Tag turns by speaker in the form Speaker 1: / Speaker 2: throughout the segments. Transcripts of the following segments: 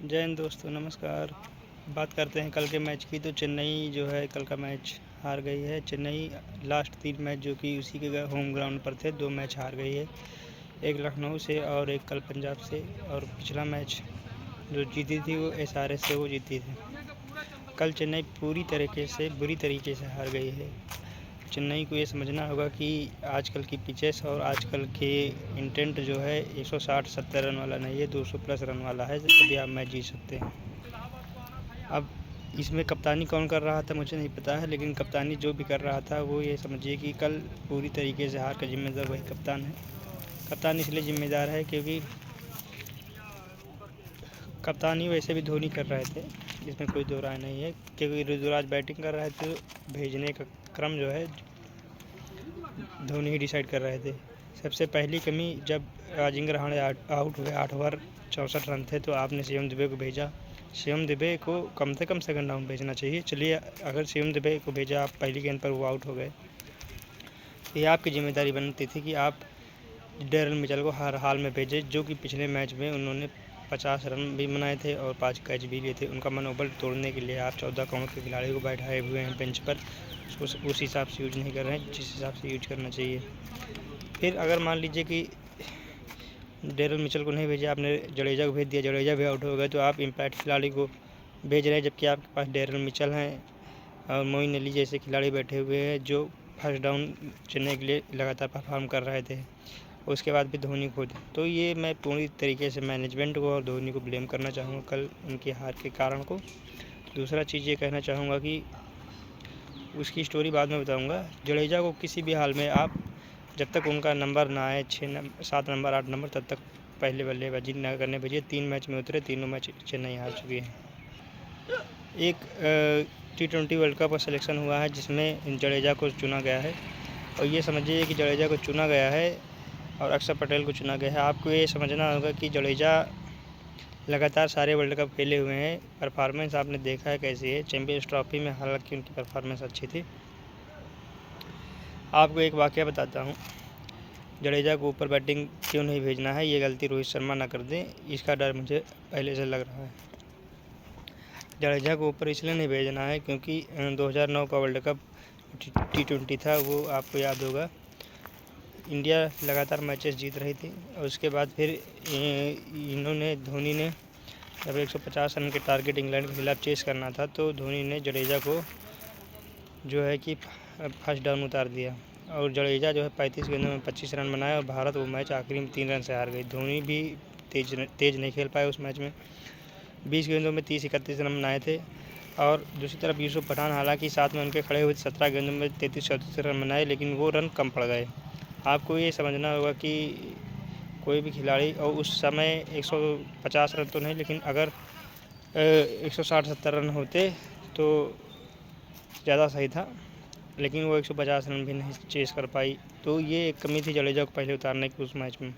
Speaker 1: जय हिंद दोस्तों, नमस्कार। बात करते हैं कल के मैच की। तो चेन्नई जो है कल का मैच हार गई है। चेन्नई लास्ट 3 मैच जो कि उसी के होम ग्राउंड पर थे, 2 मैच हार गई है। एक लखनऊ से और एक कल पंजाब से। और पिछला मैच जो जीती थी वो एसआरएच से वो जीती थी। कल चेन्नई बुरी तरीके से हार गई है। चेन्नई को ये समझना होगा कि आजकल की पिचेस और आजकल के इंटेंट जो है 160-70 रन वाला नहीं है, 200 प्लस रन वाला है, तभी आप मैच जीत सकते हैं। अब इसमें कप्तानी कौन कर रहा था मुझे नहीं पता है, लेकिन कप्तानी जो भी कर रहा था वो ये समझिए कि कल पूरी तरीके से हार का जिम्मेदार वही कप्तान है। कप्तान इसलिए जिम्मेदार है क्योंकि कप्तानी वैसे भी धोनी कर रहे थे, इसमें कोई दो राय नहीं है। क्योंकि ऋतुराज बैटिंग कर रहे थे, भेजने का क्रम जो है धोनी ही डिसाइड कर रहे थे। सबसे पहली कमी जब अजिंक्य रहाणे आउट हुए, 8 ओवर 64 रन थे, तो आपने शिवम दुबे को भेजा। शिवम दुबे को कम से कम सेकंड डाउन भेजना चाहिए। चलिए, अगर शिवम दुबे को भेजा, आप पहली गेंद पर वो आउट हो गए, तो ये आपकी जिम्मेदारी बनती थी कि आप डेरल मिचेल को हर हाल में भेजे, जो कि पिछले मैच में उन्होंने 50 रन भी बनाए थे और 5 कैच भी लिए थे। उनका मनोबल तोड़ने के लिए आप 14 काउंट के खिलाड़ी को बैठाए हुए हैं बेंच पर, उसको उस हिसाब से यूज नहीं कर रहे हैं जिस हिसाब से यूज करना चाहिए। फिर अगर मान लीजिए कि डेरल मिचेल को नहीं भेजा, आपने जडेजा को भेज दिया, जडेजा भी आउट हो गए, तो आप इम्पैक्ट खिलाड़ी को भेज रहे हैं, जबकि आपके पास डेरल मिचेल हैं और मोइन अली जैसे खिलाड़ी बैठे हुए हैं जो फर्स्ट डाउन चेन्नई के लिए लगातार परफॉर्म कर रहे थे। उसके बाद भी धोनी खुद। तो ये मैं पूरी तरीके से मैनेजमेंट को और धोनी को ब्लेम करना चाहूँगा कल उनकी हार के कारण को। दूसरा चीज़ ये कहना चाहूँगा कि उसकी स्टोरी बाद में बताऊँगा। जडेजा को किसी भी हाल में आप, जब तक उनका नंबर ना आए 7 नंबर 8 नंबर, तब तक पहले बल्लेबाजी न करने भेजिए। 3 मैच में उतरे, तीनों मैच चेन्नई हार चुकी है। एक T20 वर्ल्ड कप का सिलेक्शन हुआ है जिसमें जडेजा को चुना गया है, और ये समझिए कि जडेजा को चुना गया है और अक्षर पटेल को चुना गया है। आपको ये समझना होगा कि जडेजा लगातार सारे वर्ल्ड कप खेले हुए हैं, परफॉर्मेंस आपने देखा है कैसी है। चैंपियंस ट्रॉफी में हालांकि उनकी परफॉर्मेंस अच्छी थी। आपको एक वाकया बताता हूँ, जडेजा को ऊपर बैटिंग क्यों नहीं भेजना है, ये गलती रोहित शर्मा ना कर दें, इसका डर मुझे पहले से लग रहा है। जडेजा को ऊपर इसलिए नहीं भेजना है क्योंकि 2009 का वर्ल्ड कप T20 था, वो आपको याद होगा। इंडिया लगातार मैचेस जीत रही थी और उसके बाद फिर धोनी ने जब 150 रन के टारगेट इंग्लैंड के खिलाफ चेस करना था, तो धोनी ने जडेजा को जो है कि फर्स्ट डाउन उतार दिया और जडेजा जो है 35 गेंदों में 25 रन बनाए और भारत वो मैच आखिरी में 3 रन से हार गई। धोनी भी तेज नहीं खेल पाए उस मैच में। 20 गेंदों में 30-31 रन बनाए थे। और दूसरी तरफ यूसुफ पठान, हालांकि साथ में उनके खड़े हुए 17 गेंदों में 33-34 रन बनाए, लेकिन वो रन कम पड़ गए। आपको ये समझना होगा कि कोई भी खिलाड़ी, और उस समय 150 रन तो नहीं, लेकिन अगर 160-70 रन होते तो ज़्यादा सही था, लेकिन वो 150 रन भी नहीं चेस कर पाई। तो ये एक कमी थी जडेजा को पहले उतारने की उस मैच में।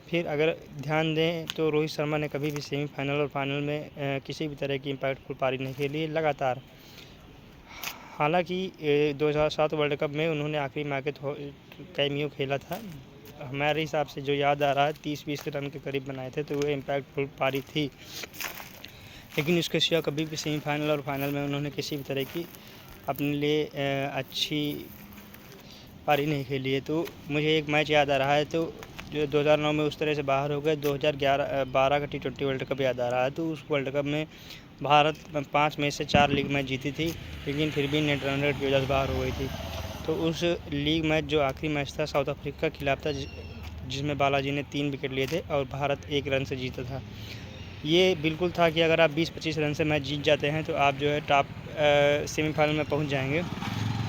Speaker 1: फिर अगर ध्यान दें तो रोहित शर्मा ने कभी भी सेमीफाइनल और फाइनल में किसी भी तरह की इम्पैक्टफुल पारी नहीं खेली लगातार। हालांकि 2007 वर्ल्ड कप में उन्होंने आखिरी में आके कैमियो खेला था। हमारे हिसाब से जो याद आ रहा है 30-20 रन के करीब बनाए थे, तो वो इम्पैक्टफुल पारी थी, लेकिन उसके सिवा कभी भी सेमीफाइनल और फाइनल में उन्होंने किसी भी तरह की अपने लिए अच्छी पारी नहीं खेली है। तो मुझे एक मैच याद आ रहा है, तो जो 2009 में उस तरह से बाहर हो गए। 2012 का T20 वर्ल्ड कप याद आ रहा है, तो उस वर्ल्ड कप में भारत 5 में से 4 लीग मैच जीती थी, लेकिन फिर भी नेट रन रेट की वजह से बाहर हो गई थी। तो उस लीग मैच जो आखिरी मैच था साउथ अफ्रीका के खिलाफ था, जिसमें बालाजी ने 3 विकेट लिए थे और भारत 1 रन से जीता था। ये बिल्कुल था कि अगर आप 20-25 रन से मैच जीत जाते हैं तो आप जो है टॉप सेमीफाइनल में पहुंच जाएंगे।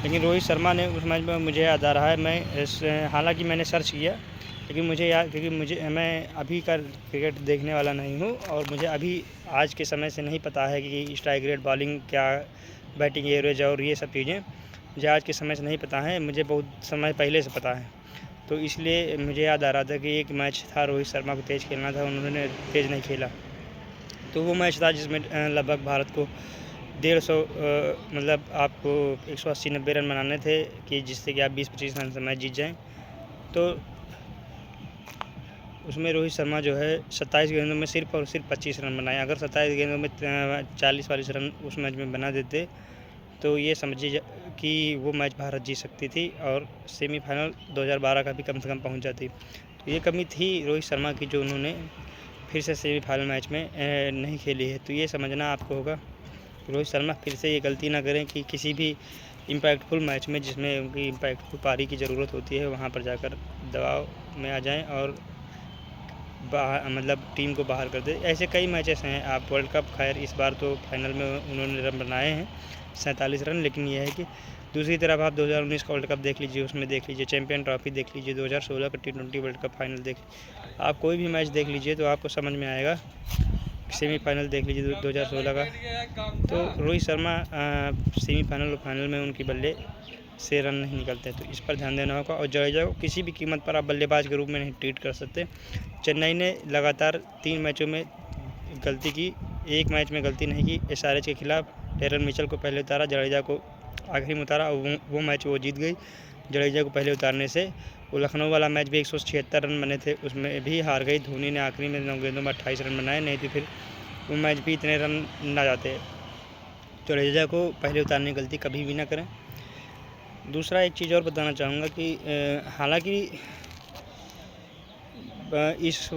Speaker 1: लेकिन रोहित शर्मा ने उस मैच में, मुझे याद आ रहा है, हालांकि मैंने सर्च किया, लेकिन मुझे याद, क्योंकि मैं अभी का क्रिकेट देखने वाला नहीं हूँ और मुझे अभी आज के समय से नहीं पता है कि स्ट्राइक रेट, बॉलिंग क्या, बैटिंग एवरेज और ये सब चीज़ें मुझे आज के समय से नहीं पता है, मुझे बहुत समय पहले से पता है। तो इसलिए मुझे याद आ रहा था कि एक मैच था रोहित शर्मा को तेज़ खेलना था, उन्होंने तेज़ नहीं खेला। तो वो मैच था जिसमें लगभग भारत को 150 मतलब आपको 180-90 रन बनाने थे कि जिससे कि आप 20-25 रन से मैच जीत जाएं। तो उसमें रोहित शर्मा जो है 27 गेंदों में सिर्फ और सिर्फ 25 रन बनाए। अगर 27 गेंदों में 40-40 रन उस मैच में बना देते तो ये समझिए कि वो मैच भारत जीत सकती थी और सेमीफाइनल 2012 का भी कम से कम पहुंच जाती। तो ये कमी थी रोहित शर्मा की, जो उन्होंने फिर से सेमीफाइनल मैच में नहीं खेली है। तो ये समझना आपको होगा रोहित शर्मा फिर से ये गलती ना करें कि किसी भी इम्पैक्टफुल मैच में जिसमें उनकी इम्पैक्टफुल पारी की ज़रूरत होती है वहाँ पर जाकर दबाव में आ जाएं और मतलब टीम को बाहर कर दे। ऐसे कई मैचेस हैं। आप वर्ल्ड कप, खैर इस बार तो फाइनल में उन्होंने रन बनाए हैं 47 रन, लेकिन यह है कि दूसरी तरफ आप 2019 का वर्ल्ड कप देख लीजिए, उसमें देख लीजिए चैंपियन ट्रॉफी देख लीजिए, 2016 का T20 वर्ल्ड कप फाइनल देख, आप कोई भी मैच देख लीजिए तो आपको समझ में आएगा। सेमीफाइनल देख लीजिए 2016 का, तो रोहित शर्मा सेमीफाइनल और फाइनल में उनकी बल्ले से रन नहीं निकलते। तो इस पर ध्यान देना होगा। और जडेजा को किसी भी कीमत पर आप बल्लेबाज के रूप में नहीं ट्रीट कर सकते। चेन्नई ने लगातार 3 मैचों में गलती की, एक मैच में गलती नहीं की। एसआरएच के खिलाफ डेरन मिचेल को पहले उतारा, जडेजा को आखिरी में उतारा और वो मैच वो जीत गई। जडेजा को पहले उतारने से वो लखनऊ वाला मैच भी 176 रन बने थे, उसमें भी हार गई। धोनी ने आखिरी में 9 गेंदों में 28 रन बनाए, नहीं तो फिर वो मैच भी इतने रन ना जाते। जडेजा को पहले उतारने की गलती कभी भी ना करें। दूसरा एक चीज़ और बताना चाहूँगा कि हालांकि इस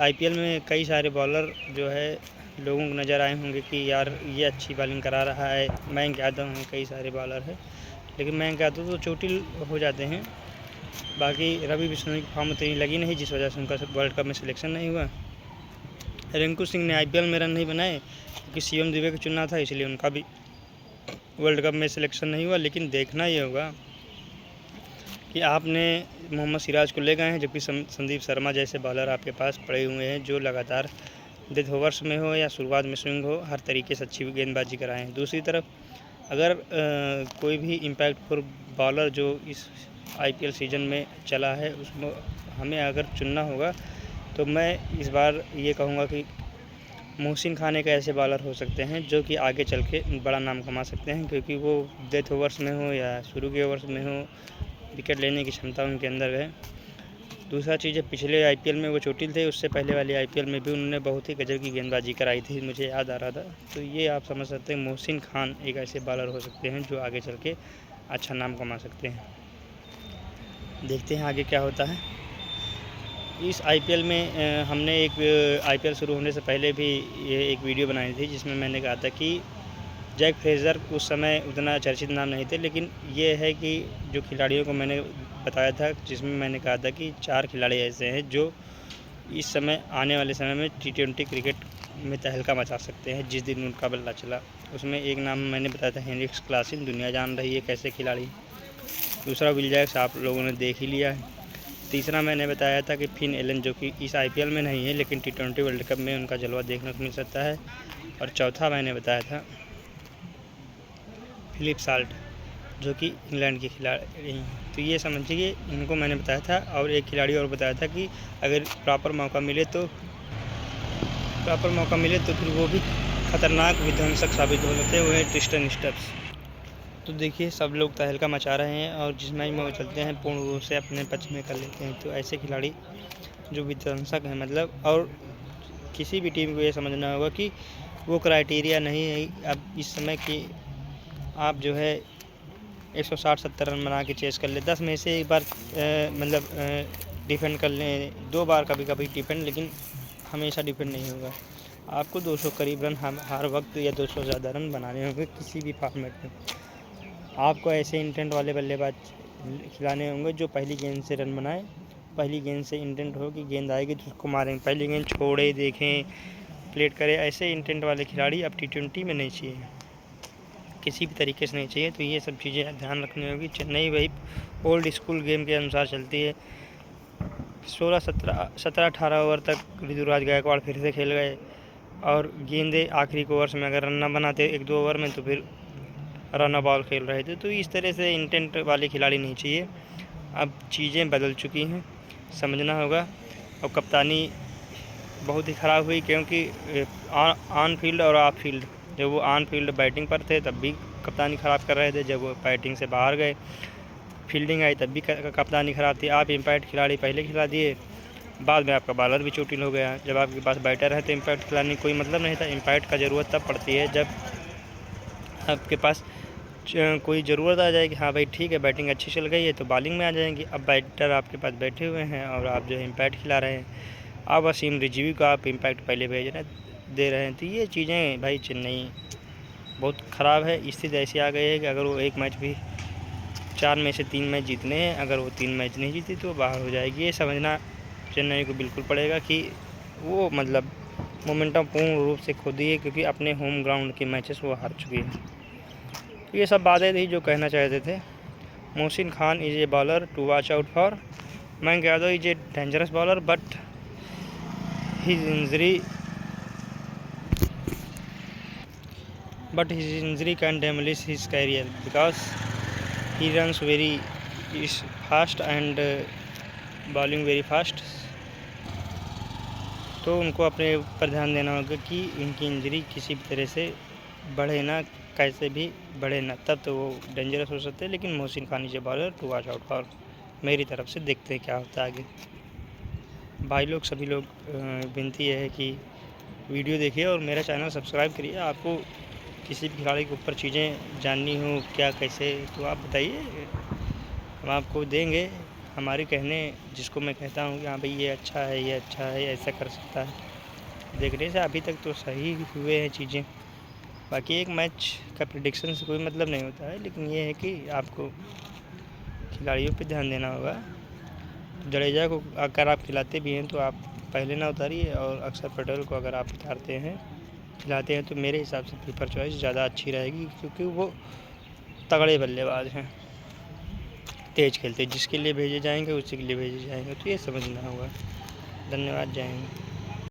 Speaker 1: आईपीएल में कई सारे बॉलर जो है लोगों को नज़र आए होंगे कि यार ये अच्छी बॉलिंग करा रहा है। मयंक यादव हैं, कई सारे बॉलर हैं, लेकिन मयंक यादव तो चोटिल हो जाते हैं। बाकी रवि बिश्नोई की फॉर्म उतनी लगी नहीं, जिस वजह से उनका वर्ल्ड कप में सिलेक्शन नहीं हुआ। रिंकू सिंह ने आईपीएल में रन नहीं बनाए क्योंकि शिवम दुबे को चुनना था, इसलिए उनका भी वर्ल्ड कप में सिलेक्शन नहीं हुआ। लेकिन देखना ये होगा कि आपने मोहम्मद सिराज को ले गए हैं, जबकि संदीप शर्मा जैसे बॉलर आपके पास पड़े हुए हैं जो लगातार डेथ ओवर्स में हो या शुरुआत में स्विंग हो, हर तरीके से अच्छी गेंदबाजी कराएं हैं। दूसरी तरफ अगर कोई भी इम्पैक्टफुल बॉलर जो इस आईपीएल सीज़न में चला है उसमें हमें अगर चुनना होगा तो मैं इस बार ये कहूँगा कि मोहसिन खान एक ऐसे बॉलर हो सकते हैं जो कि आगे चल के बड़ा नाम कमा सकते हैं, क्योंकि वो डेथ ओवर्स में हो या शुरू के ओवर्स में हो, विकेट लेने की क्षमता उनके अंदर है। दूसरा चीज़ है, पिछले आईपीएल में वो चोटिल थे, उससे पहले वाले आईपीएल में भी उन्होंने बहुत ही गजब की गेंदबाजी कराई थी, मुझे याद आ रहा था। तो ये आप समझ सकते हैं मोहसिन खान एक ऐसे बॉलर हो सकते हैं जो आगे चल के अच्छा नाम कमा सकते हैं। देखते हैं आगे क्या होता है। इस आईपीएल में हमने एक आईपीएल शुरू होने से पहले भी ये एक वीडियो बनाई थी जिसमें मैंने कहा था कि जैक फ्रेज़र उस समय उतना चर्चित नाम नहीं थे, लेकिन ये है कि जो खिलाड़ियों को मैंने बताया था, जिसमें मैंने कहा था कि 4 खिलाड़ी ऐसे हैं जो इस समय आने वाले समय में T20 क्रिकेट में तहलका मचा सकते हैं जिस दिन उनका बल्ला चला। उसमें एक नाम मैंने बताया था हेनरिक क्लासन, दुनिया जान रही है कैसे खिलाड़ी। दूसरा विल जैक्स आप लोगों ने देख ही लिया है। तीसरा मैंने बताया था कि फिन एलन, जो कि इस आईपीएल में नहीं है लेकिन T20 वर्ल्ड कप में उनका जलवा देखने को मिल सकता है। और चौथा मैंने बताया था फिलिप साल्ट, जो कि इंग्लैंड के खिलाड़ी हैं। तो ये समझिए इनको मैंने बताया था। और एक खिलाड़ी और बताया था कि अगर प्रॉपर मौका मिले तो फिर वो भी खतरनाक विध्वंसक साबित हो सकते हैं, वो है ट्रिस्टन स्टब्स। तो देखिए सब लोग तहलका मचा रहे हैं और जिस मैच में वो चलते हैं पूर्ण रूप से अपने पक्ष में कर लेते हैं। तो ऐसे खिलाड़ी जो विध्वंसक हैं मतलब, और किसी भी टीम को ये समझना होगा कि वो क्राइटेरिया नहीं है अब इस समय कि आप जो है 160-70 रन बना के चेस कर ले। 10 में से एक बार डिफेंड कर लें, 2 बार कभी कभी डिफेंड, लेकिन हमेशा डिफेंड नहीं होगा। आपको 200 करीब रन हर वक्त या 200 ज़्यादा रन बनाने होंगे किसी भी फॉर्मेट में। आपको ऐसे इंटेंट वाले बल्लेबाज खिलाने होंगे जो पहली गेंद से रन बनाए। पहली गेंद से इंटेंट हो कि गेंद आएगी तो उसको मारेंगे, पहली गेंद छोड़े, देखें, प्लेट करें। ऐसे इंटेंट वाले खिलाड़ी अब T20 में नहीं चाहिए, किसी भी तरीके से नहीं चाहिए। तो ये सब चीज़ें ध्यान रखनी होगी। चेन्नई वही ओल्ड स्कूल गेम के अनुसार चलती है। 17-18 ओवर तक ऋतुराज गायकवाड़ फिर से खेल गए और गेंदे आखिरी के ओवर्स में अगर रन न बनाते 1-2 ओवर में तो फिर रन बॉल खेल रहे थे। तो इस तरह से इंटेंट वाले खिलाड़ी नहीं चाहिए। अब चीज़ें बदल चुकी हैं, समझना होगा। और कप्तानी बहुत ही ख़राब हुई क्योंकि ऑन फील्ड और ऑफ फील्ड, जब वो ऑन फील्ड बैटिंग पर थे तब भी कप्तानी ख़राब कर रहे थे, जब वो बैटिंग से बाहर गए फील्डिंग आई तब भी कप्तानी ख़राब थी। आप इम्पैक्ट खिलाड़ी पहले खिला दिए बाद में आपका बॉलर भी चोटिल हो गया। जब आपके पास बैटर है तो इम्पैक्ट खिलाने की कोई मतलब नहीं था। इम्पैक्ट का ज़रूरत तब पड़ती है जब आपके पास कोई ज़रूरत आ जाएगी, हाँ भाई ठीक है बैटिंग अच्छी चल गई है तो बॉलिंग में आ जाएंगी। अब बैटर आपके पास बैठे हुए हैं और आप जो है इम्पैक्ट खिला रहे हैं। अब वसीम रिजवी को आप इम्पैक्ट पहले दे रहे हैं। तो ये चीज़ें भाई चेन्नई बहुत ख़राब है। स्थिति ऐसी आ गई है कि अगर वो एक मैच भी 4 में से 3 मैच जीतने हैं, अगर वो 3 मैच नहीं जीती तो बाहर हो जाएगी। ये समझना चेन्नई को बिल्कुल पड़ेगा कि वो मतलब मोमेंटम पूर्ण रूप से खो दी है, क्योंकि अपने होम ग्राउंड के मैचेस वो हार चुकी है। तो ये सब बातें थी जो कहना चाहते थे। Mohsin Khan is a bowler to watch out for. Mayank Yadav is a dangerous bowler but his injury can demolish his career because he runs very fast and bowling very fast। तो उनको अपने ऊपर ध्यान देना होगा कि उनकी इंजरी किसी भी तरह से बढ़े ना, कैसे भी बढ़े ना, तब तो वो डेंजरस हो सकते हैं। लेकिन Mohsin Khan is a bowler to watch out for मेरी तरफ से। देखते हैं क्या होता है आगे। भाई लोग सभी लोग विनती है कि वीडियो देखिए और मेरा चैनल सब्सक्राइब करिए। आपको किसी भी खिलाड़ी के ऊपर चीज़ें जाननी हो क्या कैसे तो आप बताइए, हम आपको देंगे हमारे कहने, जिसको मैं कहता हूँ कि हाँ भाई ये अच्छा है, ये अच्छा है, ऐसा कर सकता है। देखने से अभी तक तो सही हुए हैं चीज़ें। बाकी एक मैच का प्रेडिक्शन से कोई मतलब नहीं होता है, लेकिन ये है कि आपको खिलाड़ियों पे ध्यान देना होगा। जडेजा को अगर आप खिलाते भी हैं तो आप पहले ना उतारिए, और अक्षर पटेल को अगर आप उतारते हैं खिलाते हैं तो मेरे हिसाब से कीपर चॉइस ज़्यादा अच्छी रहेगी, क्योंकि वो तगड़े बल्लेबाज हैं, तेज़ खेलते हैं। जिसके लिए भेजे जाएंगे उसी के लिए भेजे जाएंगे। तो ये समझना होगा। धन्यवाद, जय हिंद।